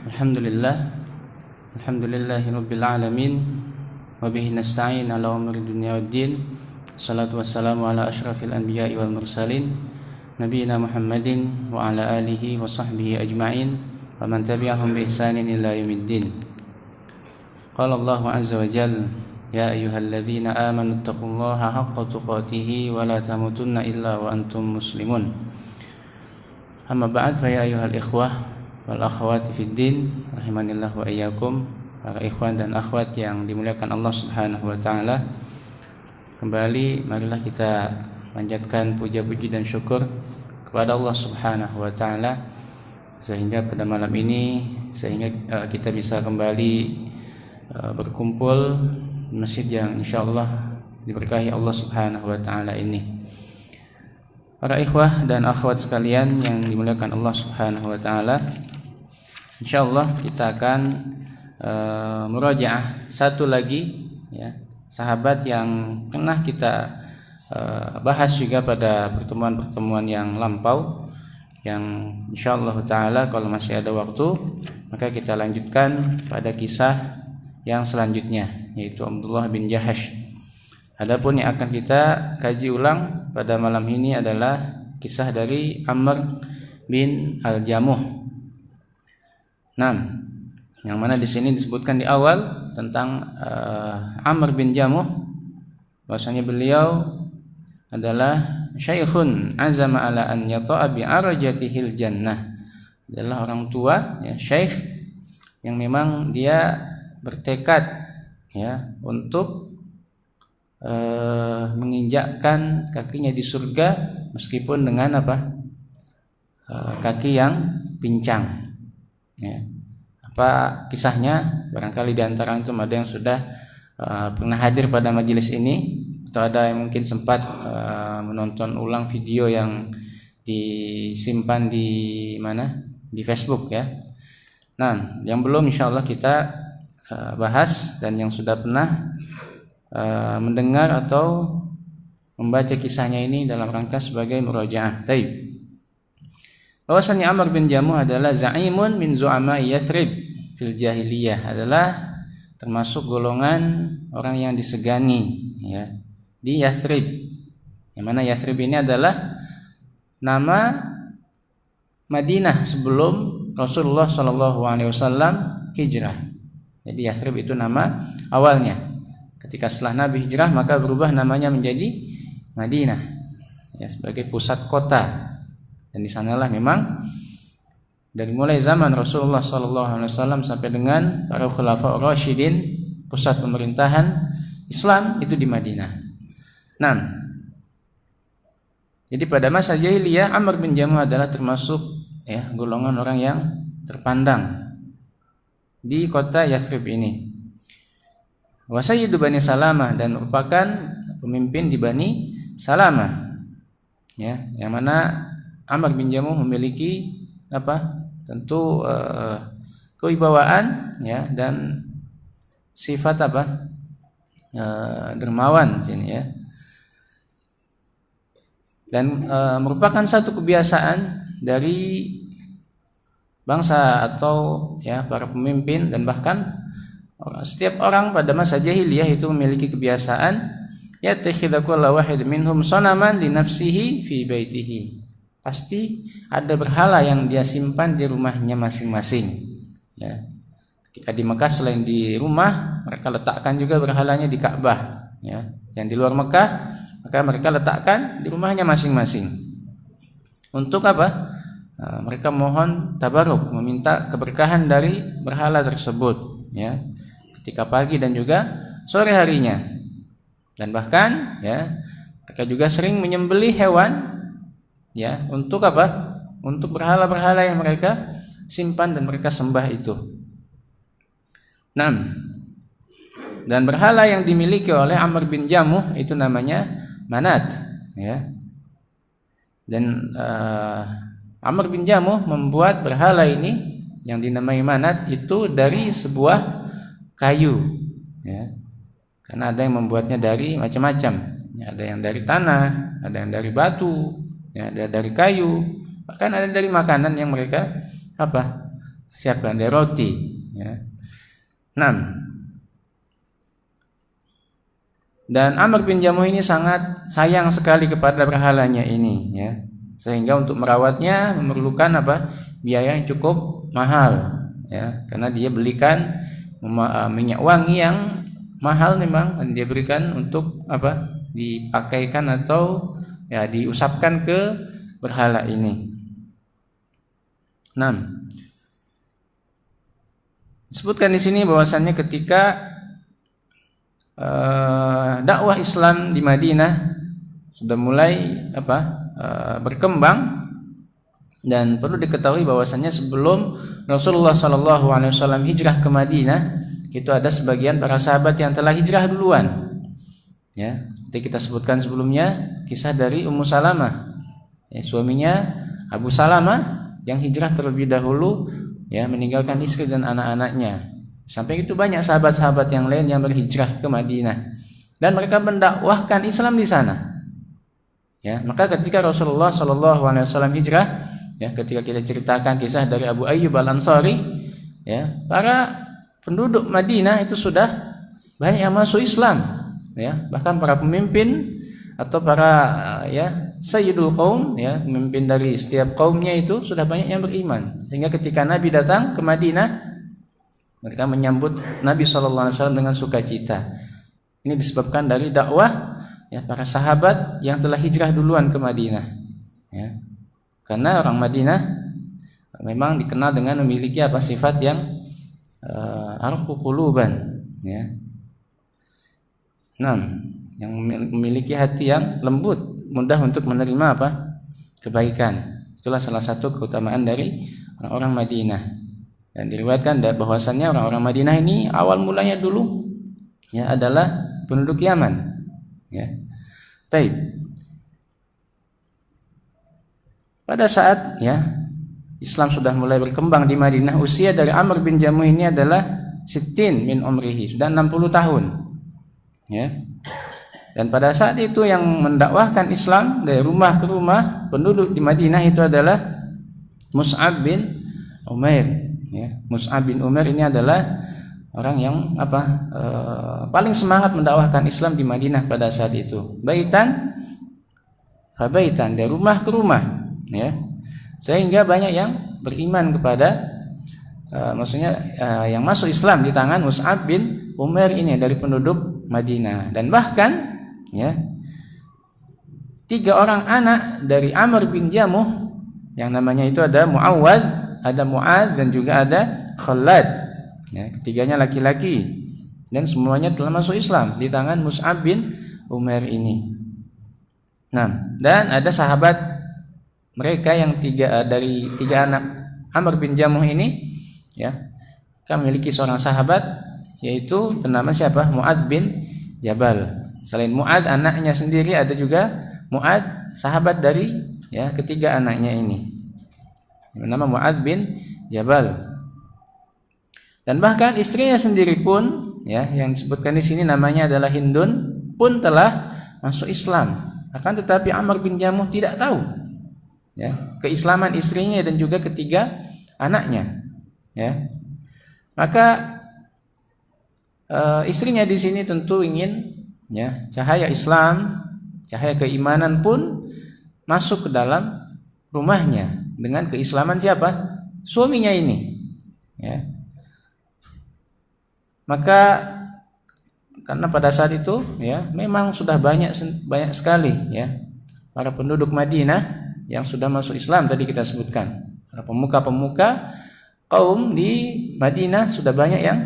Alhamdulillah, alhamdulillahirabbil alamin, wa bihi nasta'in ala umuri dunya waddin. Salatu wassalamu ala asyrafil anbiya'i wal mursalin, nabiyina Muhammadin wa ala alihi wa sahbihi ajma'in, wa man tabi'ahum bi ihsanin ila yaumiddin. Qala Allahu azza wa jalla, ya ayyuhalladzina amanu taqullaha haqqa tuqatih wa la tamutunna illa wa antum muslimun. Amma ba'd, fa ya ayyuhal ikhwah wal akhwati fid din, rahimanillah wa iyyakum. Para ikhwan dan akhwat yang dimuliakan Allah Subhanahu wa taala, kembali marilah kita panjatkan puja-puji dan syukur kepada Allah Subhanahu wa taala sehingga pada malam ini kita bisa kembali berkumpul di masjid yang insyaallah diberkahi Allah Subhanahu wa taala ini. Para ikhwah dan akhwat sekalian yang dimuliakan Allah Subhanahu wa taala, insyaallah kita akan murajaah satu lagi ya, sahabat yang pernah kita bahas juga pada pertemuan-pertemuan yang lampau, yang insyaallah taala kalau masih ada waktu maka kita lanjutkan pada kisah yang selanjutnya, yaitu Abdullah bin Jahash. Adapun yang akan kita kaji ulang pada malam ini adalah kisah dari Amr bin Al-Jamuh. Nah, yang mana di sini disebutkan di awal tentang Amr bin Jamuh, bahwasanya beliau adalah syaikhun azama ala an yata'a bi arjatihil jannah, adalah orang tua ya, syekh yang memang dia bertekad ya untuk menginjakkan kakinya di surga meskipun dengan kaki yang pincang ya. Apa kisahnya? Barangkali di antara antum ada yang sudah pernah hadir pada majelis ini, atau ada yang mungkin sempat menonton ulang video yang disimpan di mana? Di Facebook ya. Nah, yang belum insyaallah kita bahas, dan yang sudah pernah mendengar atau membaca kisahnya ini dalam rangka sebagai murajaah. Taib. Bahwasanya Amr bin Jamuh adalah za'imun min zu'ama Yathrib fil jahiliyah, adalah termasuk golongan orang yang disegani ya di Yathrib. Yang mana Yathrib ini adalah nama Madinah sebelum Rasulullah SAW hijrah. Jadi Yathrib itu nama awalnya. Ketika setelah Nabi hijrah maka berubah namanya menjadi Madinah ya, sebagai pusat kota. Dan di sanalah memang dari mulai zaman Rasulullah SAW sampai dengan para khulafa Rasyidin, pusat pemerintahan Islam itu di Madinah. Nah, jadi pada masa jahiliyah Amr bin Jamuh adalah termasuk ya golongan orang yang terpandang di kota Yathrib ini. Wa sayyidu Bani Salamah, dan merupakan pemimpin di Bani Salamah ya, yang mana Amr bin Jamuh memiliki tentu kewibawaan ya, dan sifat dermawan sini ya. Dan merupakan satu kebiasaan dari bangsa atau ya para pemimpin, dan bahkan setiap orang pada masa jahiliyah itu memiliki kebiasaan yattakhidhu kullu wahid minhum sanaman li nafsihi fi baitihi. Pasti ada berhala yang dia simpan di rumahnya masing-masing ya. Ketika di Mekah selain di rumah, mereka letakkan juga berhalanya di Ka'bah ya. Yang di luar Mekah maka mereka letakkan di rumahnya masing-masing. Untuk apa? Mereka mohon tabaruk, meminta keberkahan dari berhala tersebut ya, ketika pagi dan juga sore harinya. Dan bahkan ya mereka juga sering menyembelih hewan ya, untuk apa? Untuk berhala-berhala yang mereka simpan dan mereka sembah itu. 6. Dan berhala yang dimiliki oleh Amr bin Jamuh itu namanya Manat ya. Dan Amr bin Jamuh membuat berhala ini yang dinamai Manat itu dari sebuah kayu ya. Karena ada yang membuatnya dari macam-macam ya, ada yang dari tanah, ada yang dari batu ya, ada dari kayu, bahkan ada dari makanan yang mereka siapkan dia roti, ya. 6. Dan Amr bin Jamuh ini sangat sayang sekali kepada berhalanya ini, ya. Sehingga untuk merawatnya memerlukan apa? Biaya yang cukup mahal, ya. Karena dia belikan minyak wangi yang mahal memang, dan dia berikan untuk apa? Dipakaikan atau ya diusapkan ke berhala ini. 6. Disebutkan di sini bahwasannya ketika dakwah Islam di Madinah sudah mulai berkembang, dan perlu diketahui bahwasannya sebelum Rasulullah SAW hijrah ke Madinah itu ada sebagian para sahabat yang telah hijrah duluan, ya. Seperti kita sebutkan sebelumnya kisah dari Ummu Salamah, ya, suaminya Abu Salamah yang hijrah terlebih dahulu, ya, meninggalkan istri dan anak-anaknya. Sampai itu banyak sahabat-sahabat yang lain yang berhijrah ke Madinah dan mereka mendakwahkan Islam di sana. Ya, maka ketika Rasulullah SAW hijrah, ya, ketika kita ceritakan kisah dari Abu Ayyub Al-Ansari, ya, para penduduk Madinah itu sudah banyak yang masuk Islam, ya, bahkan para pemimpin atau para Sayyidul Qaum, ya, pemimpin dari setiap kaumnya itu sudah banyak yang beriman. Sehingga ketika Nabi datang ke Madinah, mereka menyambut Nabi SAW dengan sukacita. Ini disebabkan dari dakwah, ya, para sahabat yang telah hijrah duluan ke Madinah, ya. Karena orang Madinah memang dikenal dengan memiliki sifat yang arqu quluban, ya. 6. Yang memiliki hati yang lembut, mudah untuk menerima kebaikan. Itulah salah satu keutamaan dari orang-orang Madinah. Dan diriwayatkan bahwasannya orang-orang Madinah ini awal mulanya dulu, ya, adalah penduduk Yaman, ya. Taib. Pada saat, ya, Islam sudah mulai berkembang di Madinah, usia dari Amr bin Jamuh ini adalah sittin min umrihi, sudah 60 tahun, ya. Dan pada saat itu yang mendakwahkan Islam dari rumah ke rumah penduduk di Madinah itu adalah Mus'ab bin Umair. Ya, Mus'ab bin Umair ini adalah orang yang paling semangat mendakwahkan Islam di Madinah pada saat itu. Baitan fabaitan, dari rumah ke rumah, ya. Sehingga banyak yang beriman kepada yang masuk Islam di tangan Mus'ab bin Umair ini dari penduduk Madinah. Dan bahkan, ya, 3 orang anak dari Amr bin Jamuh yang namanya itu ada Mu'ad dan juga ada Khalad, ya, ketiganya laki-laki dan semuanya telah masuk Islam di tangan Mus'ab bin Umair ini. Nah, dan ada sahabat mereka yang dari 3 anak Amr bin Jamuh ini, ya, kan memiliki seorang sahabat yaitu bernama siapa? Mu'ad bin Jabal. Selain Mu'ad anaknya sendiri, ada juga Mu'ad sahabat dari, ya, ketiga anaknya ini, bernama Mu'ad bin Jabal. Dan bahkan istrinya sendiri pun, ya, yang disebutkan di sini namanya adalah Hindun, pun telah masuk Islam. Akan tetapi Amr bin Jamuh tidak tahu, ya, keislaman istrinya dan juga ketiga anaknya, ya. Maka istrinya di sini tentu ingin, ya, cahaya Islam, cahaya keimanan pun masuk ke dalam rumahnya dengan keislaman siapa? Suaminya ini, ya. Maka karena pada saat itu, ya, memang sudah banyak sekali, ya, para penduduk Madinah yang sudah masuk Islam. Tadi kita sebutkan para pemuka-pemuka kaum di Madinah sudah banyak yang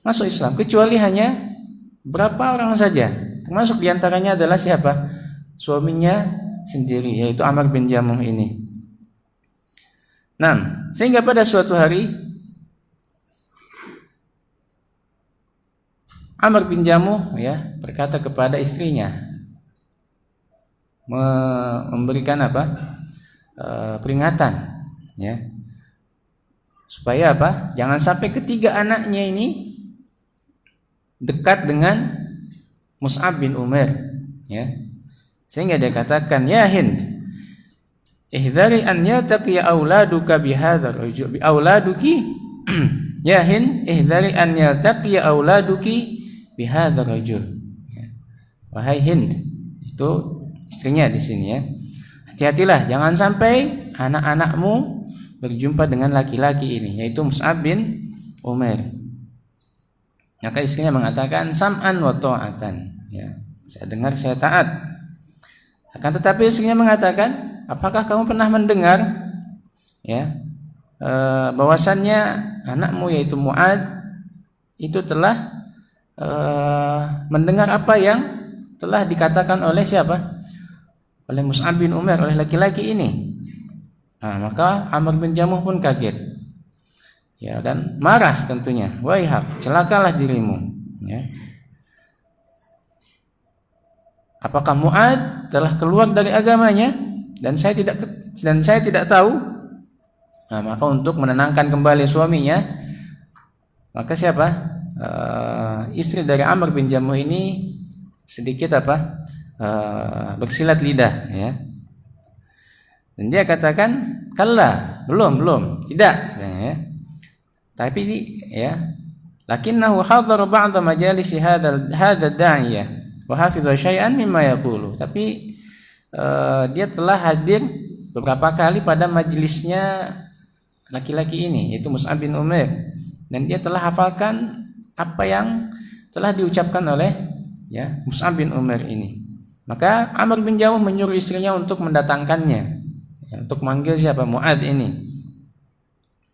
masuk Islam, kecuali hanya berapa orang saja, termasuk diantaranya adalah siapa? Suaminya sendiri, yaitu Amr bin Jamuh ini. Nah, sehingga pada suatu hari Amr bin Jamuh, ya, berkata kepada istrinya, memberikan peringatan, ya, supaya jangan sampai ketiga anaknya ini dekat dengan Mus'ab bin Umair, ya. Sehingga dia katakan, ya Hind, ihdari an yaltaqi auladuka bihadzal rajul bi auladuki ya Hind ihdari an yaltaqi auladuki bihadzal rajul. Wahai Hind, itu istrinya di sini ya. Hati-hatilah jangan sampai anak-anakmu berjumpa dengan laki-laki ini, yaitu Mus'ab bin Umair. Maka istrinya mengatakan sam'an wa ta'atan, ya, saya dengar saya taat. Akan tetapi istrinya mengatakan, apakah kamu pernah mendengar ya bahwasannya anakmu yaitu Mu'ad itu telah mendengar apa yang telah dikatakan oleh siapa? Oleh Mus'ab bin Umair, oleh laki-laki ini. Nah, maka Amr bin Jamuh pun kaget, ya, dan marah tentunya. Waihak, celakalah dirimu. Ya. Apakah Mu'ad telah keluar dari agamanya dan saya tidak tahu? Nah, maka untuk menenangkan kembali suaminya, maka siapa? Istri dari Amr bin Jamuh ini sedikit bersilat lidah, ya. Dan dia katakan, "Kalla, belum, tidak." Ya. Tapi ya, lakinnahu hadhara ba'd majalisi hadha da'iyah wa hafidha syai'an mimma yaqulu. Tapi dia telah hadir beberapa kali pada majelisnya laki-laki ini, yaitu Mus'ab bin Umair, dan dia telah hafalkan apa yang telah diucapkan oleh ya Mus'ab bin Umair ini. Maka Amr bin Jamuh menyuruh istrinya untuk mendatangkannya, ya, untuk manggil siapa? Mu'ad ini,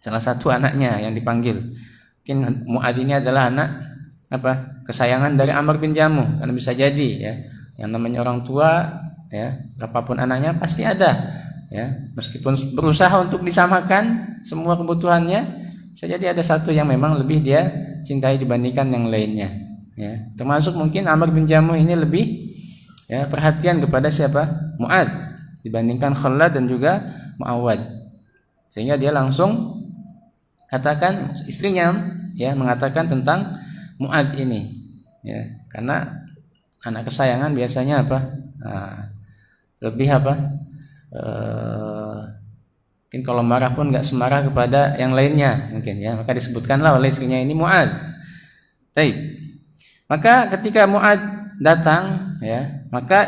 salah satu anaknya yang dipanggil. Mungkin Mu'ad ini adalah anak kesayangan dari Amr bin Jamuh, karena bisa jadi ya, yang namanya orang tua ya, berapapun anaknya pasti ada ya, meskipun berusaha untuk disamakan semua kebutuhannya, bisa jadi ada satu yang memang lebih dia cintai dibandingkan yang lainnya ya. Termasuk mungkin Amr bin Jamuh ini lebih ya perhatian kepada siapa? Mu'ad dibandingkan Khalad dan juga Mu'awad, sehingga dia langsung katakan, istrinya ya mengatakan tentang Mu'ad ini ya, karena anak kesayangan biasanya lebih mungkin kalau marah pun nggak semarah kepada yang lainnya mungkin ya, maka disebutkanlah oleh istrinya ini Mu'ad. Baik. Maka ketika Mu'ad datang ya, maka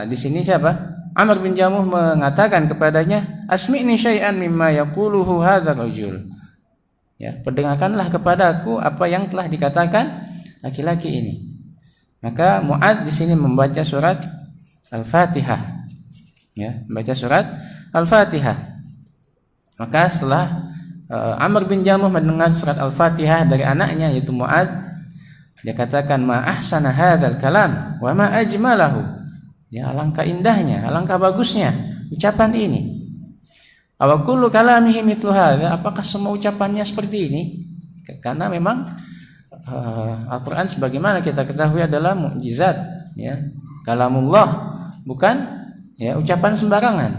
di sini siapa? Amr bin Jamuh mengatakan kepadanya, asmi'ni syai'an mimma yaquluhu hadzal rajul. Ya, perdengarkanlah kepadaku apa yang telah dikatakan laki-laki ini. Maka Mu'ad di sini membaca surat Al-Fatihah. Ya, membaca surat Al-Fatihah. Maka setelah Amr bin Jamuh mendengar surat Al-Fatihah dari anaknya yaitu Mu'ad, dia katakan, ma ahsana hadzal kalam wa ma ajmalahu. Ya, alangkah indahnya, alangkah bagusnya ucapan ini. Aw kullu kalamihi mithlu hadza, apakah semua ucapannya seperti ini? Karena memang Al-Qur'an sebagaimana kita ketahui adalah mukjizat ya, kalamullah, bukan ya ucapan sembarangan.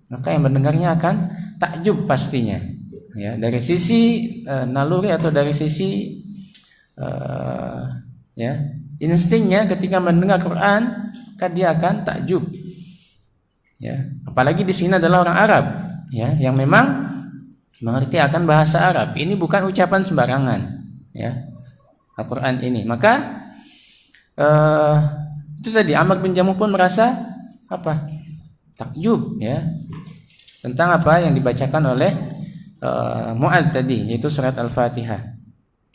Maka yang mendengarnya akan takjub pastinya ya, dari sisi naluri atau dari sisi ya instingnya ketika mendengar Quran, maka dia akan takjub ya, apalagi di sini adalah orang Arab ya, yang memang mengerti akan bahasa Arab. Ini bukan ucapan sembarangan ya, Al-Quran ini. Maka itu tadi Amr bin Jamuh pun merasa takjub ya tentang apa yang dibacakan oleh Mu'ad tadi, yaitu surat Al-Fatihah.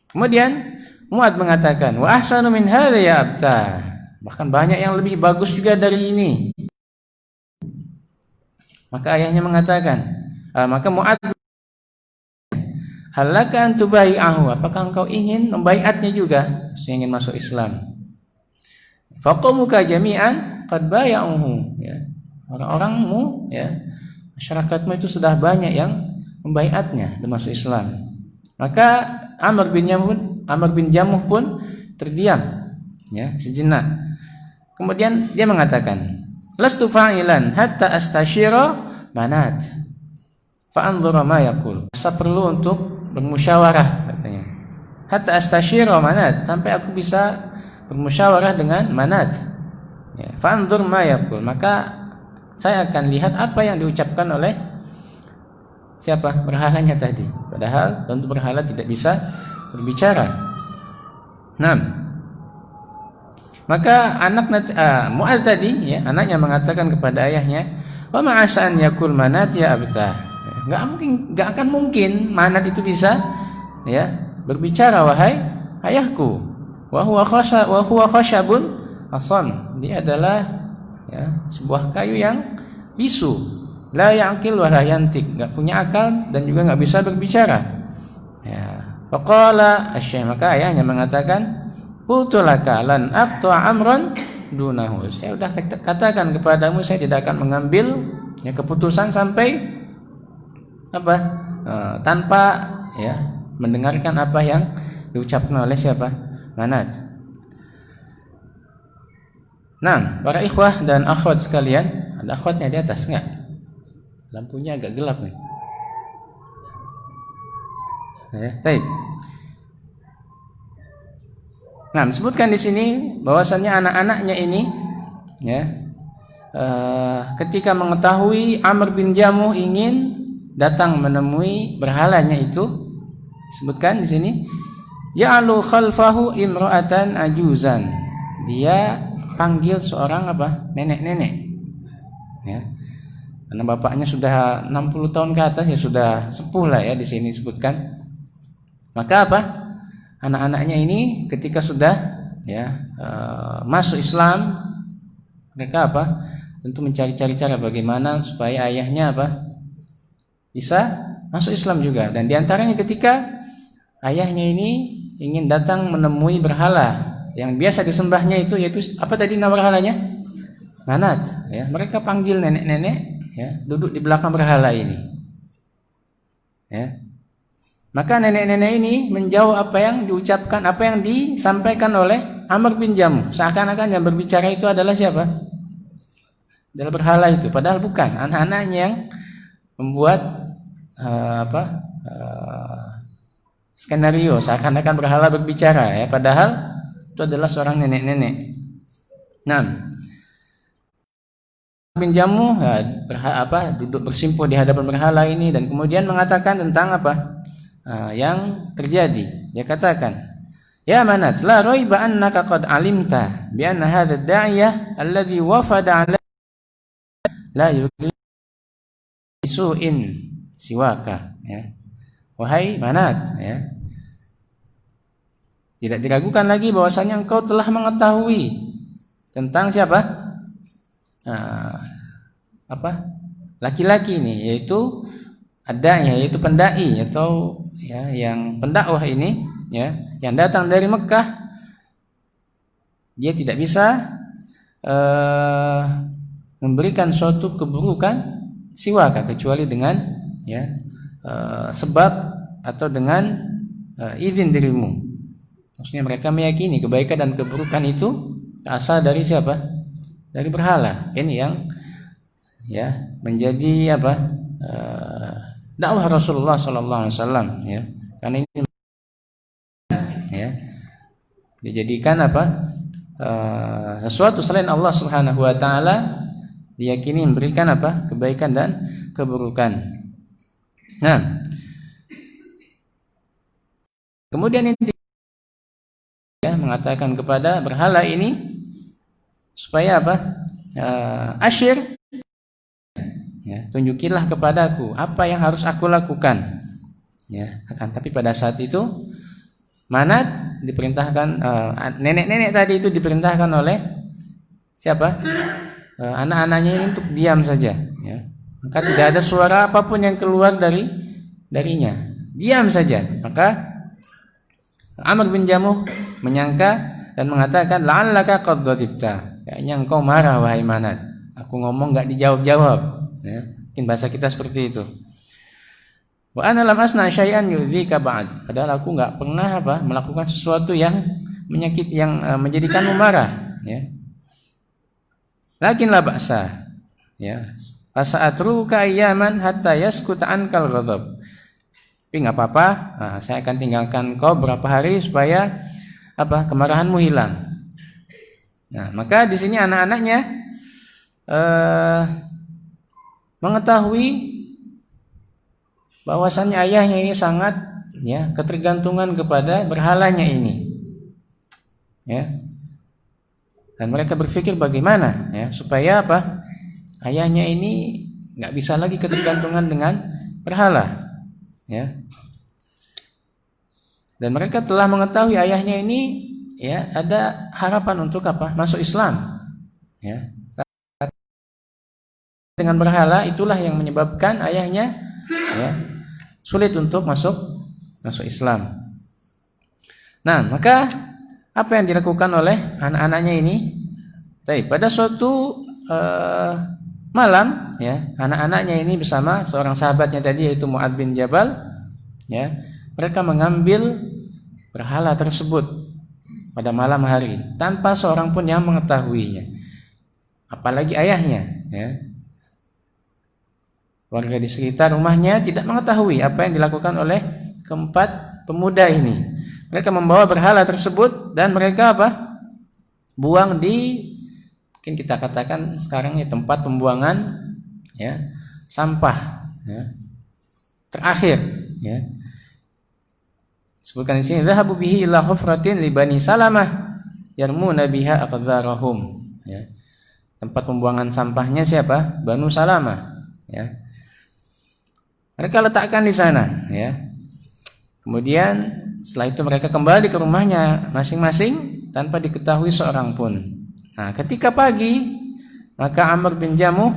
Kemudian Mu'ad mengatakan, wa ahsanu min hadza ya abta, bahkan banyak yang lebih bagus juga dari ini. Maka ayahnya mengatakan, maka Mu'ad, halaka an tubai'ahu, apakah engkau ingin membaiatnya juga, ingin masuk Islam? Faqamuka jami'an qad bay'uhu, ya, orang-orangmu ya, masyarakatmu itu sudah banyak yang membaiatnya dan masuk Islam. Maka Amr bin Jamuh pun terdiam ya sejenak. Kemudian dia mengatakan, lastu fa'ilan hatta astashira Manat fa anzura ma yaqul. Saya perlu untuk bermusyawarah katanya. Hatta astashira Manat, sampai aku bisa bermusyawarah dengan Manat. Ya, fa anzur ma yaqul, maka saya akan lihat apa yang diucapkan oleh siapa? Berhalanya tadi. Padahal tentu berhala tidak bisa berbicara. Nah, maka anak Mu'adz tadi, ya, anaknya mengatakan kepada ayahnya, "Wa ma'asan yakul Manat ya abtah." Enggak akan mungkin Manat itu bisa, ya, berbicara wahai ayahku. Wa huwa khashabun asan. Dia adalah, ya, sebuah kayu yang bisu. La ya'qil wa la yantik. Enggak punya akal dan juga enggak bisa berbicara. Ya. Faqala asy-syekh, maka ayahnya mengatakan, "Qultu laka lan aqta amran dunahu." Saya sudah katakan kepadamu saya tidak akan mengambil, ya, keputusan sampai apa? Tanpa, ya, mendengarkan apa yang diucapkan oleh siapa? Manat. Nah, para ikhwah dan akhwat sekalian, ada akhwatnya di atas enggak? Lampunya agak gelap nih. Ya, baik. Nah, disebutkan di sini bahwasannya anak-anaknya ini, ya, ketika mengetahui Amr bin Jamuh ingin datang menemui berhalanya itu, disebutkan di sini, ya'lu khalfahu imra'atan ajuzan. Dia panggil seorang apa? Nenek-nenek. Ya. Karena bapaknya sudah 60 tahun ke atas, ya sudah sepuh lah, ya, di sini disebutkan. Maka apa? Anak-anaknya ini ketika sudah, ya, masuk Islam, mereka apa? Tentu mencari-cari cara bagaimana supaya ayahnya apa? Bisa masuk Islam juga. Dan diantaranya ketika ayahnya ini ingin datang menemui berhala yang biasa disembahnya itu, yaitu apa tadi nama berhalanya? Manat. Ya, mereka panggil nenek-nenek, ya, duduk di belakang berhala ini. Ya. Maka nenek-nenek ini menjawab apa yang diucapkan, apa yang disampaikan oleh Amr bin Jamuh. Seakan-akan yang berbicara itu adalah siapa? Adalah berhala itu. Padahal bukan. Anak-anaknya yang membuat skenario seakan-akan berhala berbicara, ya. Padahal itu adalah seorang nenek-nenek. Nah, bin Jamuh, ya, duduk bersimpuh di hadapan berhala ini dan kemudian mengatakan tentang apa? Yang terjadi. Dia katakan, "Ya Manat, la raiba annaka qad alimta bi anna hadha ad-da'iyah alladhi wafada 'ala la yuqisu'in siwaka." Ya. Wahai Manat, ya, tidak diragukan lagi bahwasanya engkau telah mengetahui tentang siapa? Laki-laki ini, yaitu adanya, yaitu pendai atau, ya, yang pendakwah ini, ya, yang datang dari Mekah. Dia tidak bisa memberikan suatu keburukan siwaka kecuali dengan, ya, sebab atau dengan izin dirimu. Maksudnya mereka meyakini kebaikan dan keburukan itu asal dari siapa? Dari berhala. Ini yang, ya, menjadi apa? Dakwah Rasulullah sallallahu alaihi wasallam, ya. Karena ini, ya, dijadikan apa? Sesuatu selain Allah Subhanahu wa taala diyakini memberikan apa? Kebaikan dan keburukan. Nah, kemudian ini, ya, mengatakan kepada berhala ini supaya apa? Asyir, ya, tunjukilah kepadaku apa yang harus aku lakukan. Ya, tapi pada saat itu Manat diperintahkan, nenek-nenek tadi itu diperintahkan oleh siapa? Anak-anaknya ini untuk diam saja, ya. Maka tidak ada suara apapun yang keluar darinya. Diam saja. Maka Amr bin Jamuh menyangka dan mengatakan, "La'allaka qad ghadibta." Kayaknya engkau marah wahai Manat. Aku ngomong enggak dijawab-jawab. Ya, mungkin bahasa kita seperti itu. Wa ana lam asna syai'an yu'dzika ba'd. Padahal aku enggak pernah melakukan sesuatu yang menyakit, yang menjadikanmu marah, ya. Lakin la ba'sa, ya. Fasa'atruka ayyaman hatta yaskuta ankal ghadab. Tapi enggak apa-apa, saya akan tinggalkan kau berapa hari supaya kemarahanmu hilang. Nah, maka di sini anak-anaknya mengetahui bahwasannya ayahnya ini sangat ketergantungan kepada berhalanya ini. Ya. Dan mereka berpikir bagaimana supaya apa? Ayahnya ini nggak bisa lagi ketergantungan dengan berhala. Ya. Dan mereka telah mengetahui ayahnya ini ada harapan untuk apa? Masuk Islam. Ya. Dengan berhala itulah yang menyebabkan ayahnya sulit untuk masuk Islam. Nah, maka apa yang dilakukan oleh anak-anaknya ini? Pada suatu malam, anak-anaknya ini bersama seorang sahabatnya tadi yaitu Mu'adz bin Jabal, mereka mengambil berhala tersebut pada malam hari tanpa seorang pun yang mengetahuinya, apalagi ayahnya. Warga di sekitar rumahnya tidak mengetahui apa yang dilakukan oleh keempat pemuda ini. Mereka membawa berhala tersebut dan mereka buang di, mungkin kita katakan sekarang tempat pembuangan sampah terakhir. Sebutkan di sini, "Dhahabu bihi ila hufratin li Bani Salamah yarmuna biha aqdharahum." Tempat pembuangan sampahnya siapa? Banu Salamah. Mereka letakkan di sana. Kemudian setelah itu mereka kembali ke rumahnya masing-masing tanpa diketahui seorang pun. Nah, ketika pagi, maka Amr bin Jamuh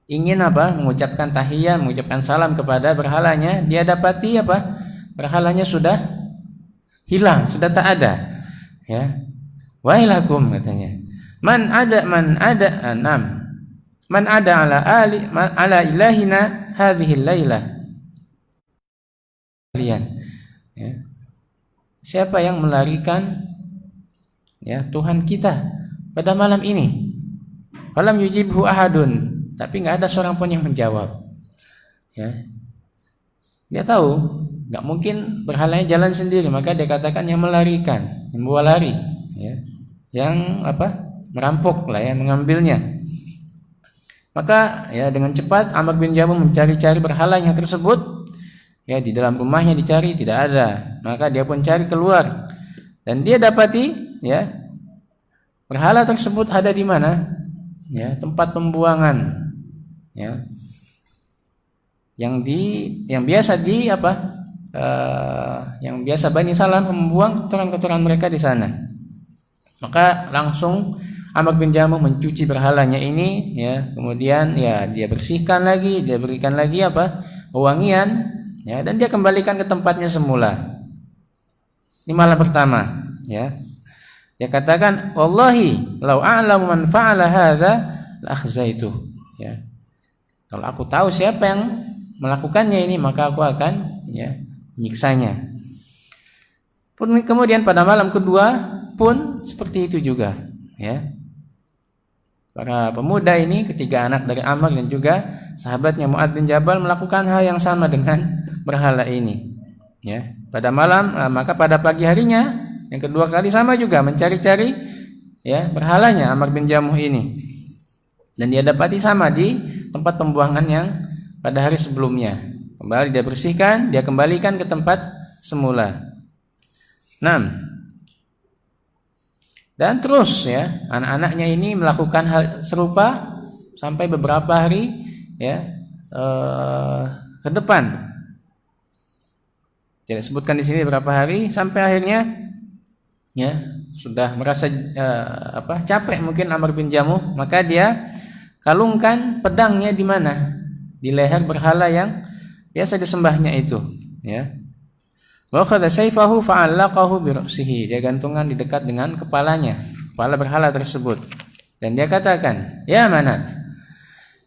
ingin mengucapkan tahiyat, mengucapkan salam kepada berhalanya. Dia dapati berhalanya sudah hilang, sudah tak ada. Wailakum, katanya. Man ada anam. Man ada ala ilahina hadhil lailah. Kalian, siapa yang melarikan Tuhan kita pada malam ini? Falam yujibhu ahadun, tapi nggak ada seorang pun yang menjawab. Dia tahu nggak mungkin berhalanya jalan sendiri, maka dia katakan yang melarikan, yang membawa lari, yang merampok lah, mengambilnya. Maka dengan cepat Amr bin Jamuh mencari-cari berhalanya tersebut. Di dalam rumahnya dicari, tidak ada. Maka dia pun cari keluar dan dia dapati berhala tersebut ada di mana? Tempat pembuangan. Yang biasa Bani Salam membuang kotoran-kotoran mereka di sana. Maka langsung Amr bin Jamuh mencuci berhalanya ini, kemudian dia bersihkan lagi, dia berikan lagi wewangian, dan dia kembalikan ke tempatnya semula. Ini malam pertama, Dia katakan, "Wallahi law a'lamu man fa'ala hadza la akhzaituh." Kalau aku tahu siapa yang melakukannya ini, maka aku akan menyiksanya. Kemudian pada malam kedua pun seperti itu juga, Para pemuda ini, ketiga anak dari Amr dan juga sahabatnya Mu'adz bin Jabal melakukan hal yang sama dengan berhala ini. Pada malam, maka pada pagi harinya yang kedua kali sama juga mencari-cari berhalanya Amr bin Jamuh ini. Dan dia dapati sama di tempat pembuangan yang pada hari sebelumnya. Kembali dia bersihkan, dia kembalikan ke tempat semula. 6. Dan terus anak-anaknya ini melakukan hal serupa sampai beberapa hari ke depan. Tidak sebutkan di sini berapa hari, sampai akhirnya sudah merasa capek mungkin Amr bin Jamuh, maka dia kalungkan pedangnya di mana? Di leher berhala yang biasa disembahnya itu, Wa akhadha sayfahu fa'allaqahu bi ra'sihi. Dia gantungan di dekat dengan kepalanya, kepala berhala tersebut. Dan dia katakan, "Ya Manat,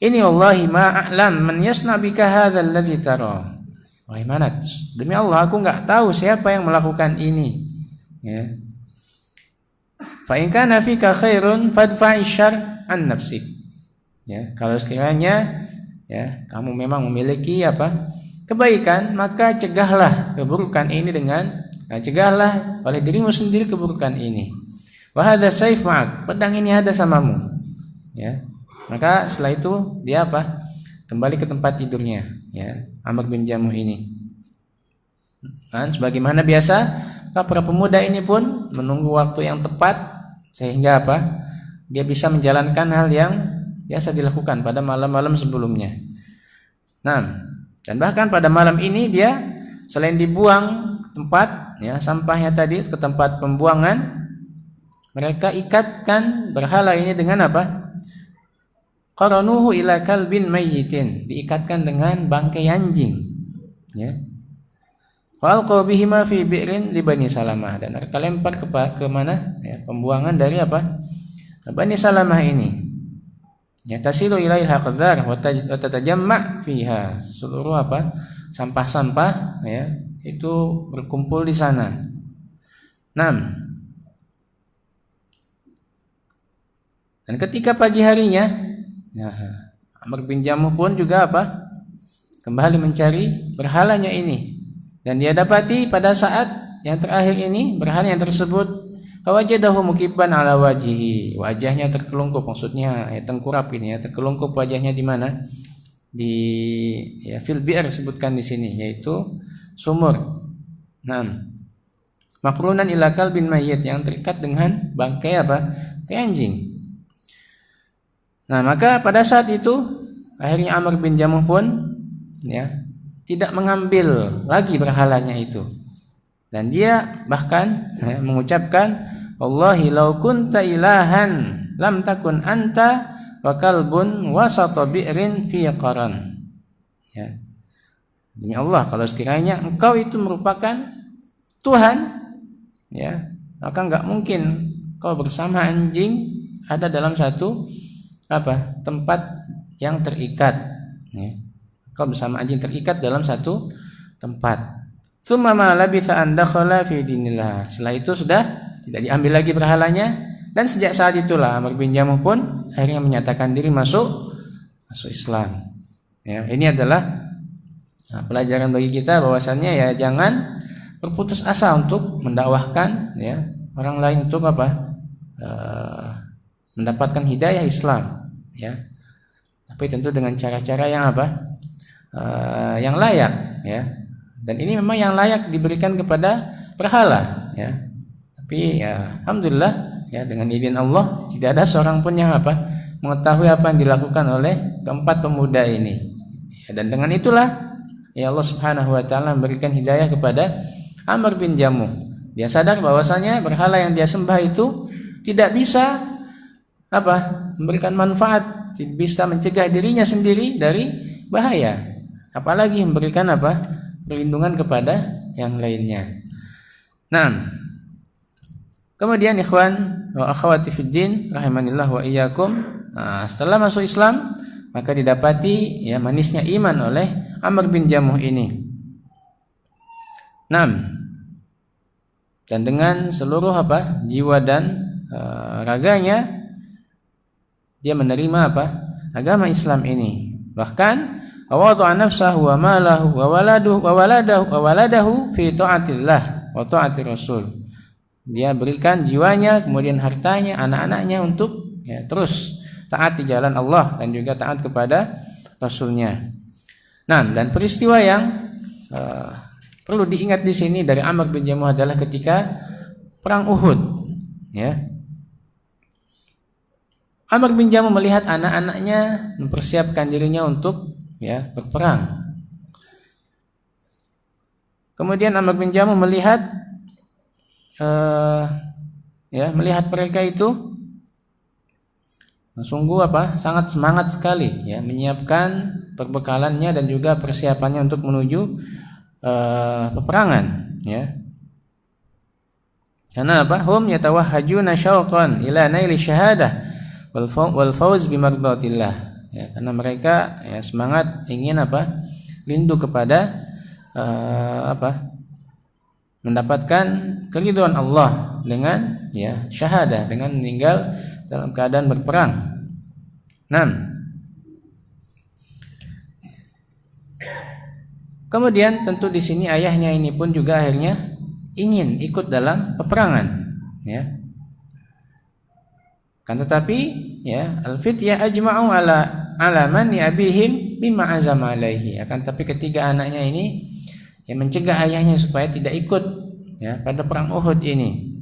ini wallahi ma a'lam man yasna bika hadzal ladzi tara." Wahai Manat, demi Allah aku enggak tahu siapa yang melakukan ini. Fa in kana fika khairun fadfa'i syarr an nafsik. Kalau sekiranya kamu memang memiliki kebaikan, maka cegahlah keburukan ini cegahlah oleh dirimu sendiri keburukan ini. Wa hadza sayf ma'ak, pedang ini ada samamu. Maka setelah itu dia apa? Kembali ke tempat tidurnya, ya, Amr bin Jamuh ini. Dan sebagaimana biasa, para pemuda ini pun menunggu waktu yang tepat sehingga apa? Dia bisa menjalankan hal yang biasa dilakukan pada malam-malam sebelumnya. Nah, dan bahkan pada malam ini dia selain dibuang ke tempat, ya, sampahnya tadi ke tempat pembuangan, mereka ikatkan berhala ini dengan apa? Qaranuhu ila kalbin mayyitin, diikatkan dengan bangkai anjing, ya. Wa alqaw bihima fi bi'rin li Bani Salamah, dan mereka lempar ke mana? Ya, pembuangan dari apa? Bani Salamah ini. Ya, tasilu ilail haqdhar wa tatajamma fiha, seluruh apa? Sampah-sampah, ya, itu berkumpul di sana. 6. Dan ketika pagi harinya, ya, Amr bin Jamuh pun juga apa? Kembali mencari berhalanya ini. Dan dia dapati pada saat yang terakhir ini, berhala yang tersebut wajadahu mukiban ala wajihi, wajahnya terkelungkup, maksudnya ya, tengkurap ini ya, terkelungkup wajahnya di mana? Di ya, fil bi'r sebutkan di sini, yaitu sumur. 6. Makrunan ila kalbin mayyit, yang terikat dengan bangkai apa? Bangkai anjing. Nah, maka pada saat itu akhirnya Amr bin Jamuh pun ya tidak mengambil lagi berhalanya itu. Dan dia bahkan mengucapkan, Wallahi law kunta ilahan lam takun anta wa kalbun wasata bi'rin fi qaran. Ya. Demi Allah, kalau sekiranya engkau itu merupakan Tuhan, ya, maka enggak mungkin kau bersama anjing ada dalam satu apa? Tempat yang terikat, ya. Kau bersama anjing terikat dalam satu tempat. Tsumma ma labitha an dakhala fi dinillah. Setelah itu sudah tidak diambil lagi berhalanya, dan sejak saat itulah Amr bin Jamuh pun akhirnya menyatakan diri masuk Islam. Ya, ini adalah pelajaran bagi kita bahwasannya ya jangan berputus asa untuk mendakwahkan ya orang lain untuk apa? Mendapatkan hidayah Islam, ya. Tapi tentu dengan cara-cara yang apa? Yang layak, ya. Dan ini memang yang layak diberikan kepada berhala, ya. Tapi ya alhamdulillah ya dengan izin Allah tidak ada seorang pun yang apa? Mengetahui apa yang dilakukan oleh keempat pemuda ini. Ya, dan dengan itulah ya Allah Subhanahu wa taala memberikan hidayah kepada Amr bin Jamuh. Dia sadar bahwasanya berhala yang dia sembah itu tidak bisa apa? Memberikan manfaat, tidak bisa mencegah dirinya sendiri dari bahaya. Apalagi memberikan apa? Perlindungan kepada yang lainnya. Nah, kemudian ikhwan wa akhwati fid din rahimanillah wa iyyakum, setelah masuk Islam maka didapati ya manisnya iman oleh Amr bin Jamuh ini. 6. Dan dengan seluruh apa? Jiwa dan raganya dia menerima apa? Agama Islam ini. Bahkan awadha nafsahu wa malahu wa waladahu fi taatillah wa taati rasul. Dia berikan jiwanya, kemudian hartanya, anak-anaknya untuk ya terus taat di jalan Allah dan juga taat kepada Rasulnya. Nah, dan peristiwa yang perlu diingat di sini dari Amr bin Jamuh adalah ketika perang Uhud, ya. Amr bin Jamuh melihat anak-anaknya mempersiapkan dirinya untuk ya berperang. Kemudian Amr bin Jamuh melihat melihat mereka itu sungguh apa? Sangat semangat sekali ya menyiapkan perbekalannya dan juga persiapannya untuk menuju peperangan, ya. Karena apa? Hum yatawahhajuna syauqan ila naili syahadah wal fawz bimardatillah. Ya, karena mereka ya semangat ingin apa? Rindu kepada mendapatkan keridhaan Allah dengan ya syahadah, dengan meninggal dalam keadaan berperang. 6. Kemudian tentu di sini ayahnya ini pun juga akhirnya ingin ikut dalam peperangan, ya. Kan tetapi ya al-fityah ajma'u ala mani abihim bima azama alaihi. Akan tapi ketiga anaknya ini yang mencegah ayahnya supaya tidak ikut ya pada perang Uhud ini.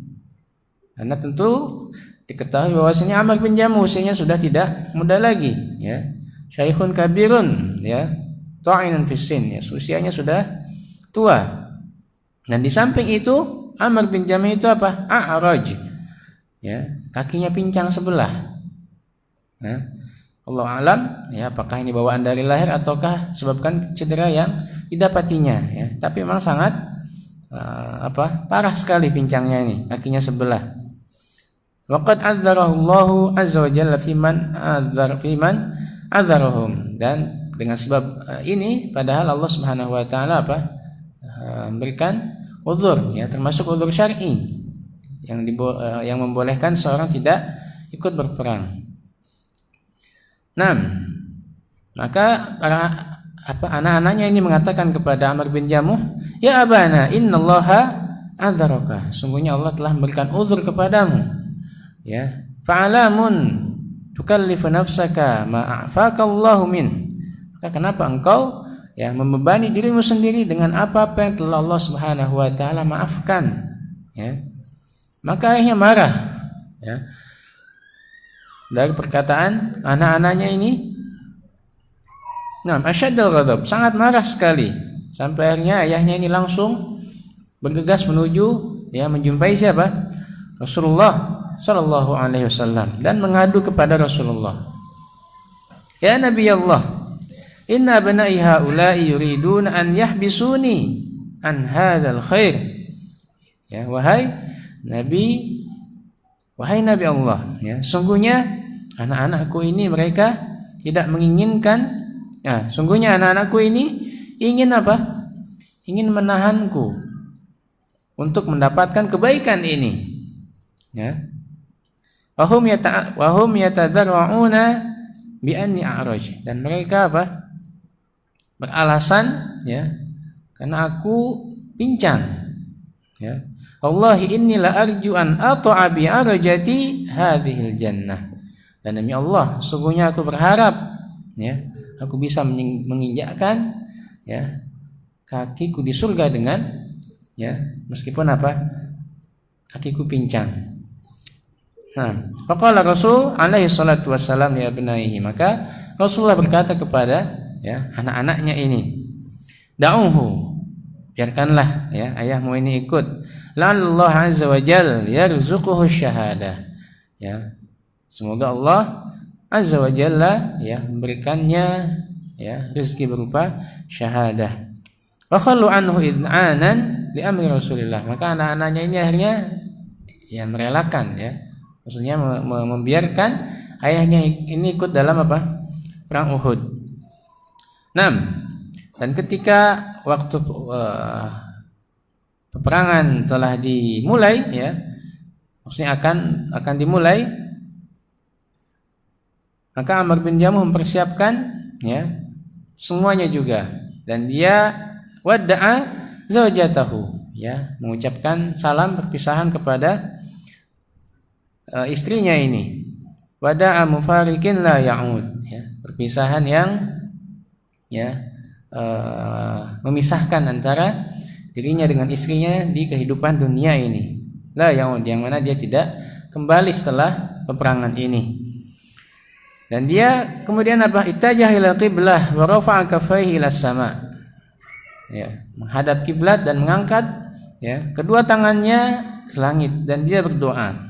Karena tentu diketahui bahwasanya Amr bin Jamuh usianya sudah tidak muda lagi ya. Syaikhun kabirun ya, ta'inun fis sin ya, usianya sudah tua. Dan di samping itu Amr bin Jamuh itu apa? A'raj. Ya, kakinya pincang sebelah. Ya. Allah alam ya, apakah ini bawaan dari lahir ataukah sebabkan cedera yang didapatinya ya. Tapi memang sangat parah sekali pincangnya ini, kakinya sebelah. Waqad adzarahu Allah azza wa jalla fiman adzarahum, dan dengan sebab ini padahal Allah Subhanahu wa taala memberikan uzur ya, termasuk uzur syar'i yang membolehkan seorang tidak ikut berperang. Nah, maka anak-anaknya ini mengatakan kepada Amr bin Jamuh, "Ya abana, innallaha adzaraka." Sungguhnya Allah telah memberikan uzur kepadamu. Ya, fa'alamun tukallifu nafsaka ma a'faka Allahu min. Maka kenapa engkau ya membebani dirimu sendiri dengan apa-apa yang telah Allah Subhanahu wa taala maafkan? Ya. Maka ayahnya marah ya. Dari perkataan anak-anaknya ini, nah, asyaddal ghadab, sangat marah sekali. Sampai akhirnya ayahnya ini langsung bergegas menuju ya menjumpai siapa? Rasulullah sallallahu alaihi wasallam, dan mengadu kepada Rasulullah. Ya Nabi Allah, inna bani haula'i yuridun an yahbisuni an hadzal khair. Ya, wahai Nabi Allah, ya, sungguhnya anak-anakku ini mereka tidak menginginkan, ya, sungguhnya anak-anakku ini ingin apa? Ingin menahanku untuk mendapatkan kebaikan ini. Ya. Wahum yatadarra'una bi anni a'raj, dan mereka apa? Beralasan ya, karena aku pincang. Ya. Wallahi inni la arju an ata'a bi arjati hadhil jannah. Dan demi Allah, sungguhnya aku berharap ya, aku bisa menginjakkan ya kakiku di surga dengan ya, meskipun apa? Kakiku pincang. Nah, faqala Rasul alaihi salatu wassalam ya abnaihi, maka Rasulullah berkata kepada ya anak-anaknya ini, da'uhu, biarkanlah ya ayahmu ini ikut. La'allahu azza wa jalla yarzuquhu syahadah. Ya. Semoga Allah azza wa jalla ya memberikannya ya rezeki berupa syahadah. Wa khallu anhu id'anan li amri Rasulillah. Maka anak-anaknya ini akhirnya ya merelakan ya. Maksudnya membiarkan ayahnya ini ikut dalam apa? Perang Uhud. 6. Dan ketika waktu peperangan telah dimulai ya, maksudnya akan dimulai, maka Amr bin Jamuh mempersiapkan ya semuanya juga, dan dia wada'a zaujatahu ya, mengucapkan salam perpisahan kepada istrinya ini. Wada'a mufariqin la ya'ud ya, perpisahan yang ya memisahkan antara dirinya dengan istrinya di kehidupan dunia ini. La ya'ud, yang mana dia tidak kembali setelah peperangan ini. Dan dia kemudian apa? Ittajaha ila qiblah wa rafa'a kaffaihi ila sama. Ya, menghadap kiblat dan mengangkat ya kedua tangannya ke langit, dan dia berdoa,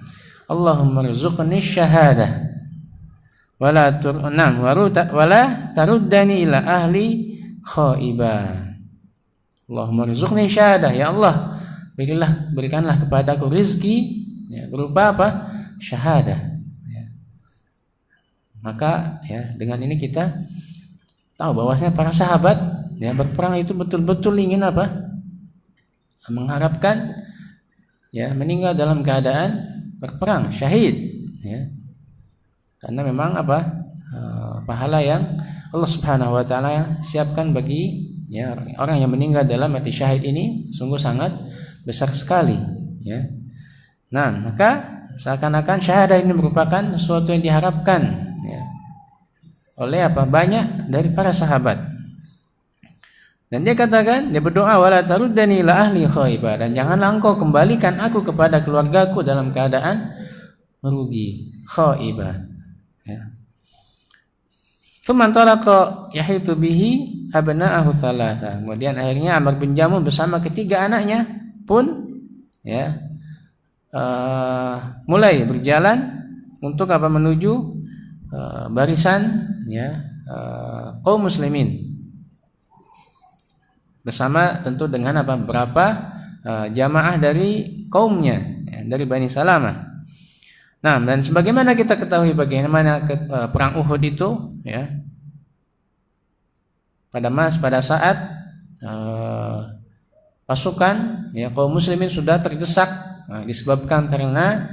Allahumma rzuqni syahadah wala taruddani ila ahli khaiba. Allahumma rzuqni syahadah, ya Allah berikanlah kepadaku rizki ya, berupa apa? Syahadah ya. Maka ya dengan ini kita tahu bahwasanya para sahabat ya berperang itu betul-betul ingin apa? Mengharapkan ya meninggal dalam keadaan berperang, syahid ya. Karena memang apa? Pahala yang Allah Subhanahu wa taala siapkan bagi ya orang yang meninggal dalam mati syahid ini sungguh sangat besar sekali ya. Nah, maka seakan-akan syahadah ini merupakan sesuatu yang diharapkan ya, oleh banyak dari para sahabat. Dan dia katakan, dia berdoa, wala taruddani ila ahli khaybah, dan janganlah engkau kembalikan aku kepada keluargaku dalam keadaan merugi, khaybah ya. Tsumma talaqa yahitu bihi abna'ahu thalatha. Kemudian akhirnya Amr bin Jamuh bersama ketiga anaknya pun ya mulai berjalan untuk menuju barisan ya kaum muslimin, bersama tentu dengan beberapa jamaah dari kaumnya ya, dari Bani Salamah. Nah, dan sebagaimana kita ketahui bagaimana perang Uhud itu ya, pada saat pasukan ya kaum muslimin sudah terdesak disebabkan karena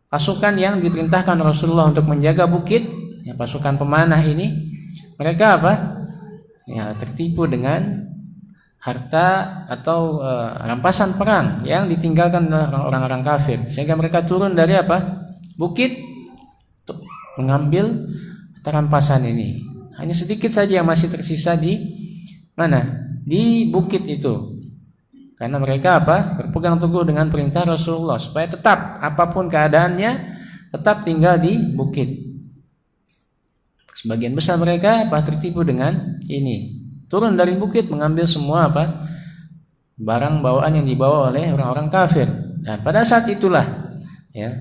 pasukan yang diperintahkan Rasulullah untuk menjaga bukit ya, pasukan pemanah ini, mereka ya tertipu dengan harta atau rampasan perang yang ditinggalkan oleh orang-orang kafir, sehingga mereka turun dari bukit untuk mengambil rampasan ini. Hanya sedikit saja yang masih tersisa di bukit itu, karena mereka berpegang teguh dengan perintah Rasulullah supaya tetap apapun keadaannya tetap tinggal di bukit. Sebagian besar mereka tertipu dengan ini, turun dari bukit mengambil semua barang bawaan yang dibawa oleh orang-orang kafir. Dan pada saat itulah ya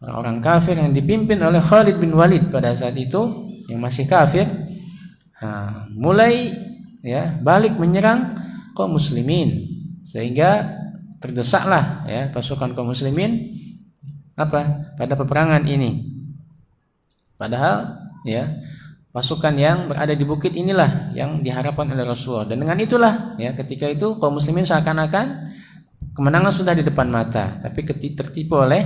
orang-orang kafir yang dipimpin oleh Khalid bin Walid pada saat itu yang masih kafir mulai ya balik menyerang kaum muslimin, sehingga terdesaklah ya pasukan kaum muslimin pada peperangan ini. Padahal ya pasukan yang berada di bukit inilah yang diharapkan oleh Rasulullah, dan dengan itulah ya ketika itu kaum muslimin seakan-akan kemenangan sudah di depan mata, tapi tertipu oleh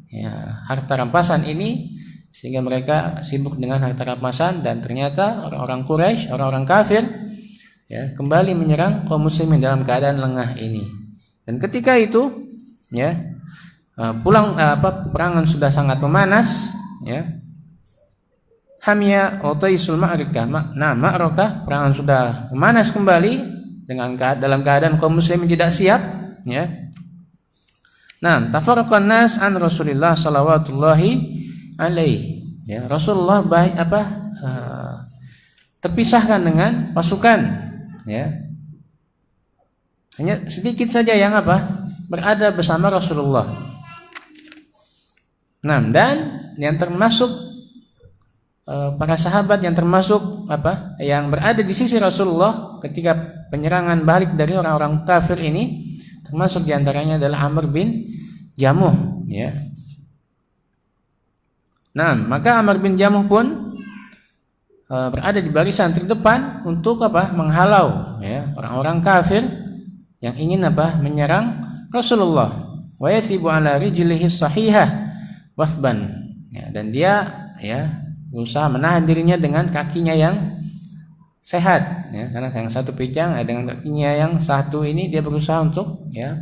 ya harta rampasan ini, sehingga mereka sibuk dengan harta rampasan, dan ternyata orang-orang Quraisy, orang-orang kafir ya kembali menyerang kaum muslimin dalam keadaan lengah ini. Dan ketika itu ya peperangan sudah sangat memanas ya. Hamia utaisul ma'rikah, ma'rakah, perangan sudah memanas kembali dalam keadaan kaum muslimin tidak siap ya. Nah, tafarraqan nas an Rasulillah sallallahu alaihi ya, Rasulullah terpisahkan dengan pasukan ya. Hanya sedikit saja yang berada bersama Rasulullah. Nah, dan yang termasuk para sahabat yang termasuk yang berada di sisi Rasulullah ketika penyerangan balik dari orang-orang kafir ini, termasuk diantaranya adalah Amr bin Jamuh ya. Nah, maka Amr bin Jamuh pun berada di barisan terdepan untuk menghalau ya orang-orang kafir yang ingin menyerang Rasulullah. Wa yathibu ala rijlihi sahihah wasban ya, dan dia ya berusaha menahan dirinya dengan kakinya yang sehat ya, karena yang satu pincang, dengan kakinya yang satu ini dia berusaha untuk ya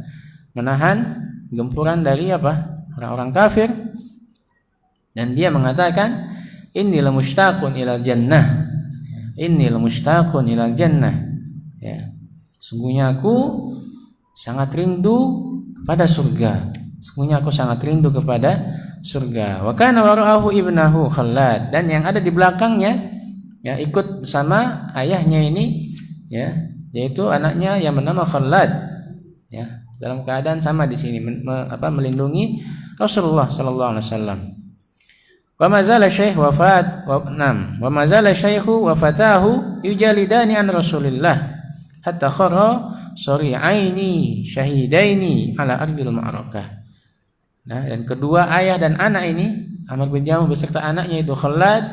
menahan gempuran dari orang-orang kafir, dan dia mengatakan innal mushtaqun ilal jannah, innal mushtaqun ilal jannah ya, sungguhnya aku sangat rindu kepada surga, sungguhnya aku sangat rindu kepada surga. Wa kana wara'ahu ibnahu Khalad, dan yang ada di belakangnya ya ikut bersama ayahnya ini ya, yaitu anaknya yang bernama Khalad ya, dalam keadaan sama di sini melindungi Rasulullah sallallahu alaihi wasallam. Wa mazala syekh wa mazala syekhu wa fatahu yujalidani an Rasulillah hatta kharra sari'aini syahidaini ala ardil ma'rakah. Nah, dan kedua ayah dan anak ini, Amr bin Jamuh beserta anaknya itu Khalad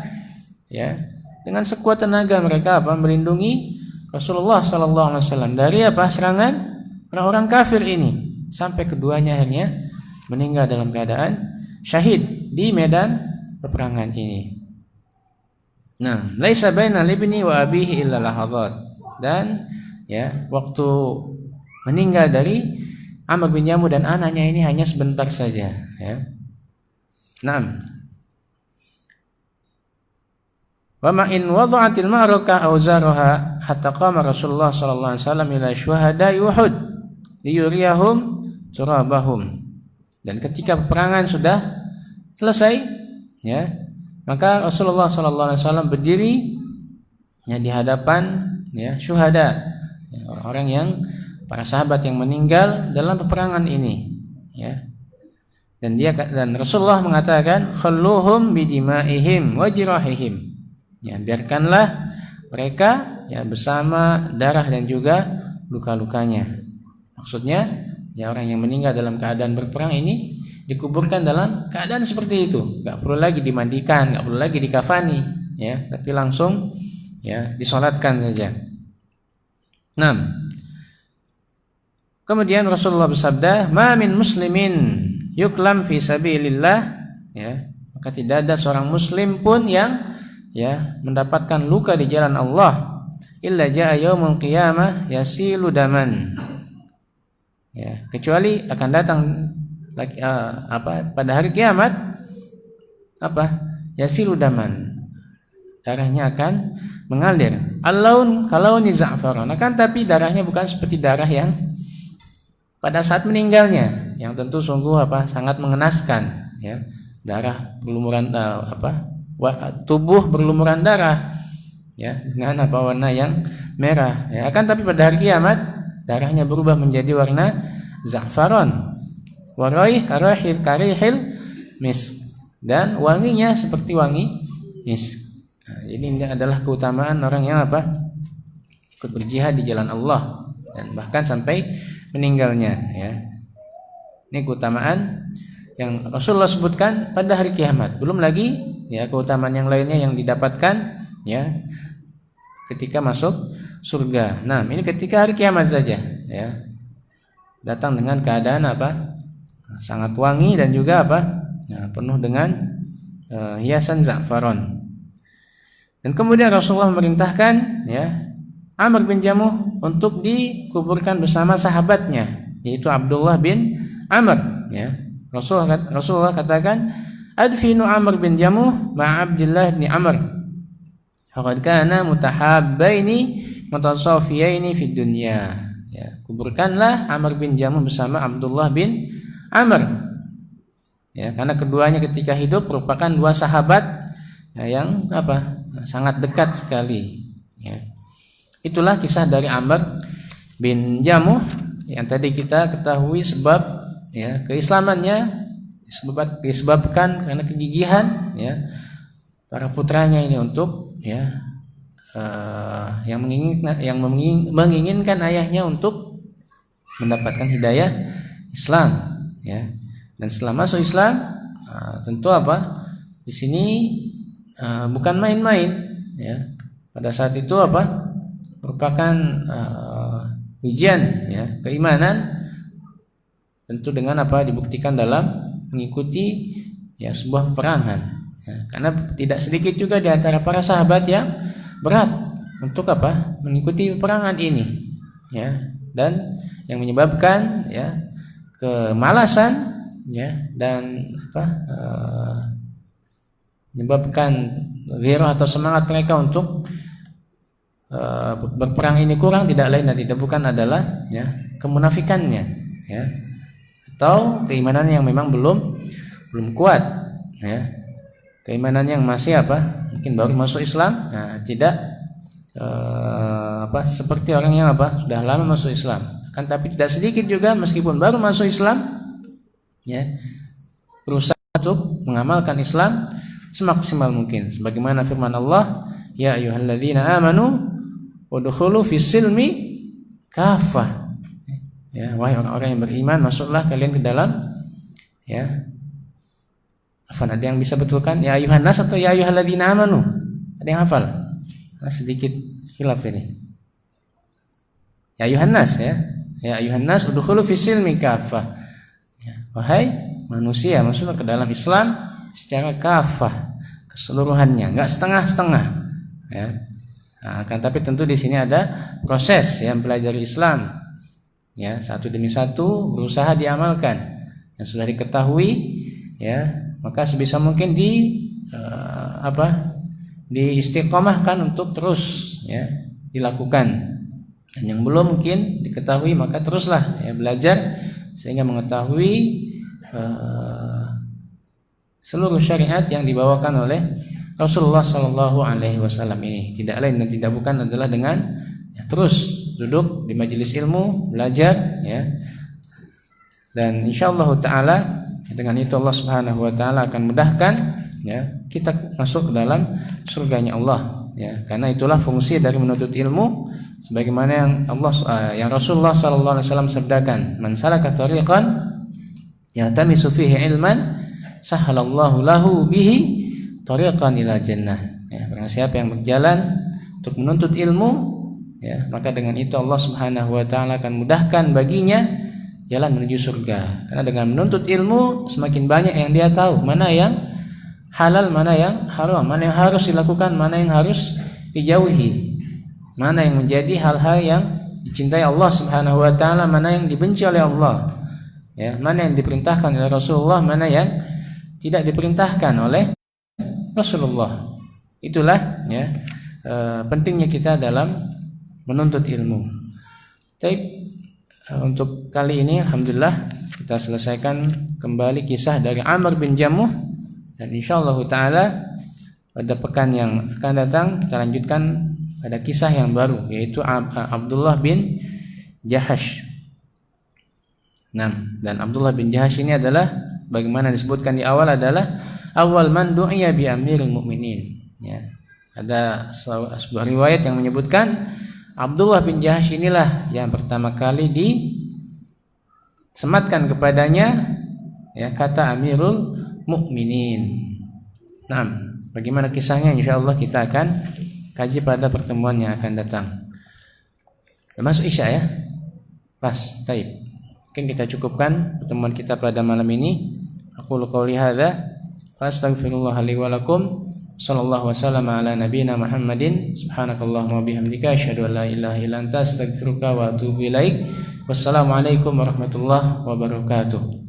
ya, dengan sekuat tenaga mereka melindungi Rasulullah sallallahu alaihi wasallam dari serangan orang-orang kafir ini, sampai keduanya akhirnya meninggal dalam keadaan syahid di medan peperangan ini. Nah, laisa baina libni wa abihi illa lahadhat, dan ya waktu meninggal dari Amr bin Jamuh dan anaknya ini hanya sebentar saja, ya. 6. Wa ma in wada'atil ma'rakah awzaraha hatta qama Rasulullah sallallahu alaihi wasallam ila syuhada'i Uhud liyuriyahum turabahum. Dan ketika peperangan sudah selesai, ya, maka Rasulullah sallallahu alaihi wasallam berdiri, ya, di hadapan, ya, syuhada, ya, orang-orang yang para sahabat yang meninggal dalam peperangan ini, ya. Dan Rasulullah mengatakan khalluhum bidima'ihim wa jirahihim. Ya, biarkanlah mereka, ya, bersama darah dan juga luka-lukanya. Maksudnya, ya, orang yang meninggal dalam keadaan berperang ini dikuburkan dalam keadaan seperti itu, nggak perlu lagi dimandikan, nggak perlu lagi dikafani, ya, tapi langsung, ya, disolatkan saja. 6. Kemudian Rasulullah bersabda, "Ma min muslimin yuklam fi sabilillah," ya, maka tidak ada seorang muslim pun yang, ya, mendapatkan luka di jalan Allah, illa jaa yaumul qiyamah yasilu daman, ya, kecuali akan datang pada hari kiamat yasilu daman, darahnya akan mengalir, al-laun kalauni za'faran, akan tapi darahnya bukan seperti darah yang pada saat meninggalnya, yang tentu sungguh sangat mengenaskan, ya, darah berlumuran, tubuh berlumuran darah, ya, dengan warna yang merah, ya. Akan tapi pada hari kiamat darahnya berubah menjadi warna za'faron, waraih karihil misk, dan wanginya seperti wangi misk. Nah, jadi ini adalah keutamaan orang yang ikut berjihad di jalan Allah dan bahkan sampai meninggalnya, ya. Ini keutamaan yang Rasulullah sebutkan pada hari kiamat. Belum lagi, ya, keutamaan yang lainnya yang didapatkan, ya, ketika masuk surga. Nah, ini ketika hari kiamat saja, ya, datang dengan keadaan sangat wangi dan juga ya, penuh dengan hiasan za'faron. Dan kemudian Rasulullah memerintahkan, ya, Amr bin Jamuh untuk dikuburkan bersama sahabatnya, yaitu Abdullah bin Amr, ya. Rasulullah katakan, adfinu Amr bin Jamuh ma Abdullah bin Amr faqad kana mutahabbaini mutasafiyaini fid dunya, ya, kuburkanlah Amr bin Jamuh bersama Abdullah bin Amr, ya, karena keduanya ketika hidup merupakan dua sahabat, ya, yang sangat dekat sekali, ya. Itulah kisah dari Amr bin Jamuh yang tadi kita ketahui sebab, ya, keislamannya disebabkan karena kegigihan, ya, para putranya ini untuk, ya, yang menginginkan ayahnya untuk mendapatkan hidayah Islam, ya. Dan setelah masuk Islam, tentu di sini bukan main-main, ya. Pada saat itu merupakan ujian, ya, keimanan, tentu dengan dibuktikan dalam mengikuti, ya, sebuah peperangan, ya. Karena tidak sedikit juga di antara para sahabat yang berat untuk mengikuti peperangan ini, ya, dan yang menyebabkan, ya, kemalasan, ya, dan menyebabkan gairah atau semangat mereka untuk berperang ini kurang, tidak lain dan tidak bukan adalah, ya, kemunafikannya, ya, atau keimanan yang memang belum kuat, ya, keimanan yang masih mungkin baru masuk Islam, nah, tidak seperti orang yang sudah lama masuk Islam. Kan tapi tidak sedikit juga meskipun baru masuk Islam, ya, berusaha untuk mengamalkan Islam semaksimal mungkin, sebagaimana firman Allah, ya ayyuhalladzina amanu udkhulu fis-silmi kafah, ya, wahai orang-orang yang beriman, masuklah kalian ke dalam, ya, ada yang bisa betulkan ya ayyuhan nas atau ya ayyuhalladzina amanu? Ada yang hafal? Sedikit khilaf ini. Ya ayyuhan nas, ya, ya ayyuhan nas udkhulu fis-silmi kafah, ya, wahai manusia, masuklah ke dalam Islam secara kafah, keseluruhannya, enggak setengah-setengah, ya. Nah, kan tapi tentu di sini ada proses yang mempelajari Islam, ya, satu demi satu berusaha diamalkan. Yang sudah diketahui, ya, maka sebisa mungkin diistiqomahkan untuk terus, ya, dilakukan. Dan yang belum mungkin diketahui maka teruslah, ya, belajar sehingga mengetahui seluruh syariat yang dibawakan oleh Rasulullah Shallallahu Alaihi Wasallam ini. Tidak lain dan tidak bukan adalah dengan, ya, terus duduk di majelis ilmu, belajar, ya, dan insyaallah taala dengan itu Allah Subhanahu Wa Taala akan mudahkan, ya, kita masuk ke dalam surganya Allah, ya, karena itulah fungsi dari menuntut ilmu, sebagaimana yang Rasulullah Shallallahu Alaihi Wasallam sabdakan, man salaka tariqan yaltamisu fihi ilman sahalallahu lahu bihi tariqan ila jannah, ya, barang siapa yang berjalan untuk menuntut ilmu, ya, maka dengan itu Allah Subhanahu Wa Taala akan mudahkan baginya jalan menuju surga. Karena dengan menuntut ilmu semakin banyak yang dia tahu, mana yang halal, mana yang haram, mana yang harus dilakukan, mana yang harus dijauhi, mana yang menjadi hal-hal yang dicintai Allah Subhanahu Wa Taala, mana yang dibenci oleh Allah, ya, mana yang diperintahkan oleh Rasulullah, mana yang tidak diperintahkan oleh Rasulullah. Itulah, ya, pentingnya kita dalam menuntut ilmu. Tapi untuk kali ini alhamdulillah kita selesaikan kembali kisah dari Amr bin Jamuh, dan insyaallah taala pada pekan yang akan datang kita lanjutkan pada kisah yang baru, yaitu Abdullah bin Jahash. Nah, dan Abdullah bin Jahash ini adalah, bagaimana disebutkan di awal, adalah awal man du'iya bi amiril mu'minin, ya. Ada sebuah riwayat yang menyebutkan Abdullah bin Jahash inilah yang pertama kali disematkan kepadanya, ya, kata Amirul Mukminin. Nah, bagaimana kisahnya insyaallah kita akan kaji pada pertemuan yang akan datang. Masuk Isya, ya? Pas, taib. Mungkin kita cukupkan pertemuan kita pada malam ini. Aku qouli hadza wa astaghfirullah li wa lakum. Sallallahu wasallam ala nabiyyina Muhammadin. Subhanakallahumma bihamdika asyhadu an la ilaha illa anta astaghfiruka wa atubu ilaik. Wassalamualaikum warahmatullahi wabarakatuh.